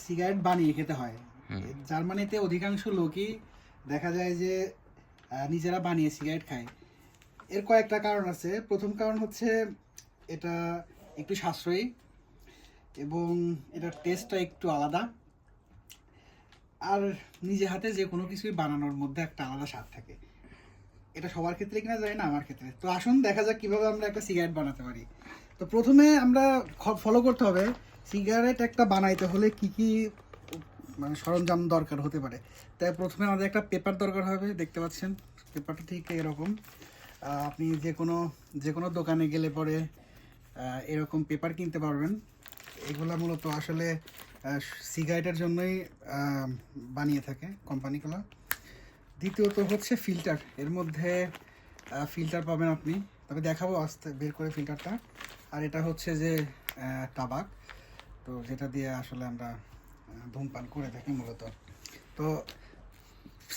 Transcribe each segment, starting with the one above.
Cigarette বানিয়ে খেতে হয়। জার্মানিতে অধিকাংশ লোকই দেখা যায় যে নিজেরা বানিয়ে সিগারেট খায়। এর কয়েকটা কারণ আছে। প্রথম কারণ হচ্ছে এটা একটু সাশ্রয়ী এবং এটার টেস্টটা একটু আলাদা, আর নিজে হাতে যে কোনো কিছুই বানানোর মধ্যে একটা আলাদা স্বাদ থাকে। এটা সবার ক্ষেত্রে কিনা যায় না, আমার ক্ষেত্রে। তো আসুন দেখা যাক কিভাবে আমরা একটা সিগারেট বানাতে পারি। তো প্রথমে আমরা ফলো করতে হবে সিগারেট একটা বানাইতে হলে কি কি মানে সরঞ্জাম দরকার হতে পারে। তাই প্রথমে আমাদের একটা পেপার দরকার হবে, দেখতে পাচ্ছেন পেপারটা ঠিক এরকম। আপনি যে কোনো দোকানে গেলে পরে এরকম পেপার কিনতে পারবেন। এগুলো মূলত আসলে সিগারেটের জন্যই বানিয়ে থাকে কোম্পানিগুলো। দ্বিতীয়ত হচ্ছে ফিল্টার। এর মধ্যে ফিল্টার পাবেন আপনি, তবে দেখাবো আস্তে বের করে ফিল্টারটা। আর এটা হচ্ছে যে তাবাক, তো যেটা দিয়ে আসলে আমরা ধূমপান করে থাকি মূলত। তো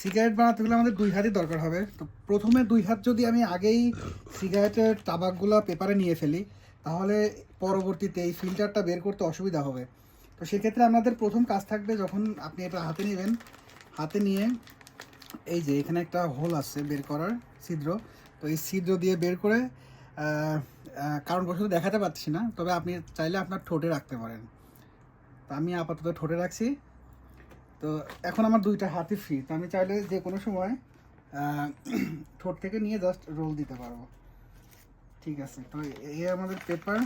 সিগারেট বানাতে হলে আমাদের 2 হাতই দরকার হবে। তো প্রথমে 2 হাত যদি আমি আগেই সিগারেটের তাবাকগুলো পেপারে নিয়ে ফেলি, তাহলে পরবর্তীতে এই ফিল্টারটা বের করতে অসুবিধা হবে। তো সেক্ষেত্রে আমাদের প্রথম কাজ থাকবে, যখন আপনি এটা হাতে নেবেন, হাতে নিয়ে এই যে এখানে একটা হোল আছে বের করার ছিদ্র, তো এই ছিদ্র দিয়ে বের করে কারণবশত দেখাতে পারছি না, তবে আপনি চাইলে আপনার ঠোঁটে রাখতে পারেন। তো আমি আপাতত ঠোঁটে রাখছি। তো এখন আমার 2টা হাতই ফ্রি, তো আমি চাইলে যে কোনো সময় ঠোঁট থেকে নিয়ে জাস্ট রোল দিতে পারবো। ঠিক আছে, তো এই আমাদের পেপার।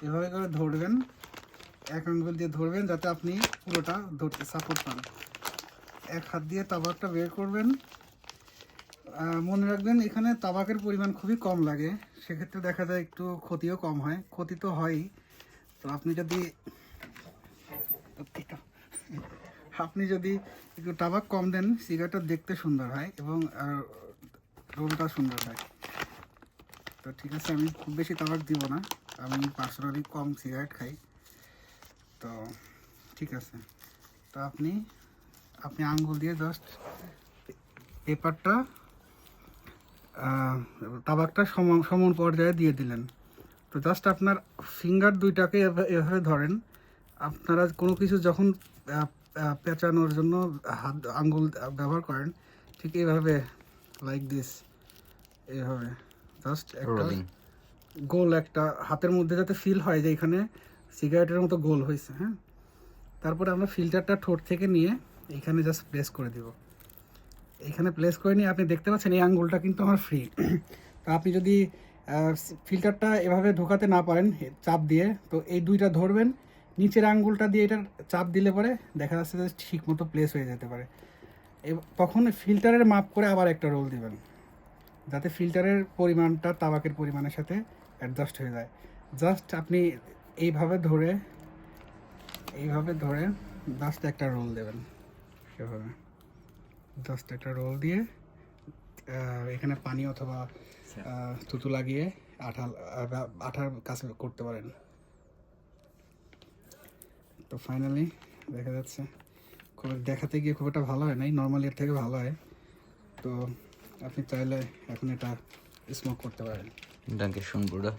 এভাবে করে ধরবেন, এক আঙ্গুল দিয়ে ধরবেন যাতে আপনি পুরোটা ধরতে সাপোর্ট পান। এক হাত দিয়ে তাবাকটা বের করবেন। মনে রাখবেন এখানে তাবাকের পরিমাণ খুবই কম লাগে, সেক্ষেত্রে দেখা যায় একটু ক্ষতিও কম হয়। ক্ষতি তো হয়ই। তো আপনি যদি একটু তাবাক কম দেন, সিগারেটটা দেখতে সুন্দর হয় এবং রোলটা সুন্দর হয়। তো ঠিক আছে, আমি খুব বেশি তাবাক দিব না, আমি পার্সোনালি কম সিগারেট খাই। তো ঠিক আছে, তো আপনি আঙ্গুল দিয়ে জাস্ট পেপারটা তাবাকটা সমান পর্যায়ে দিয়ে দিলেন। তো জাস্ট আপনার ফিঙ্গার 2টাকে এভাবে ধরেন। আপনারা কোনো কিছু যখন পেঁচানোর জন্য আঙ্গুল ব্যবহার করেন, ঠিক এইভাবে, লাইক দিস, এইভাবে জাস্ট একটা গোল, একটা হাতের মধ্যে যাতে ফিল হয় যে এখানে সিগারেটের মতো গোল হয়েছে। হ্যাঁ, তারপরে আমরা ফিল্টারটা ঠোঁট থেকে নিয়ে এখানে জাস্ট প্লেস করে দিব। এখানে প্লেস করে নিয়ে আপনি দেখতে পাচ্ছেন এই আঙ্গুলটা কিন্তু আমার ফ্রি। তো আপনি যদি ফিল্টারটা এভাবে ঢোকাতে না পারেন চাপ দিয়ে, তো এই 2টা ধরবেন, নিচের আঙ্গুলটা দিয়ে এটা চাপ দিলে পরে দেখা যাচ্ছে যে ঠিক মতো প্লেস হয়ে যেতে পারে। তখন ফিল্টারের মাপ করে আবার একটা রোল দিবেন, যাতে ফিল্টারের পরিমাণটা তাবাকের পরিমাণের সাথে অ্যাডজাস্ট হয়ে যায়। জাস্ট আপনি এইভাবে ধরে জাস্ট একটা রোল দেবেন। সেভাবে জাস্ট একটা রোল দিয়ে এখানে পানি অথবা থুতু লাগিয়ে আঠার কাছে করতে পারেন। তো ফাইনালি দেখা যাচ্ছে, দেখাতে গিয়ে খুব একটা ভালো হয় নাই, নর্মালি এর থেকে ভালো হয়। তো আপনি চাইলে এখন এটা স্মোক করতে পারেন। Danke schön, Bruder.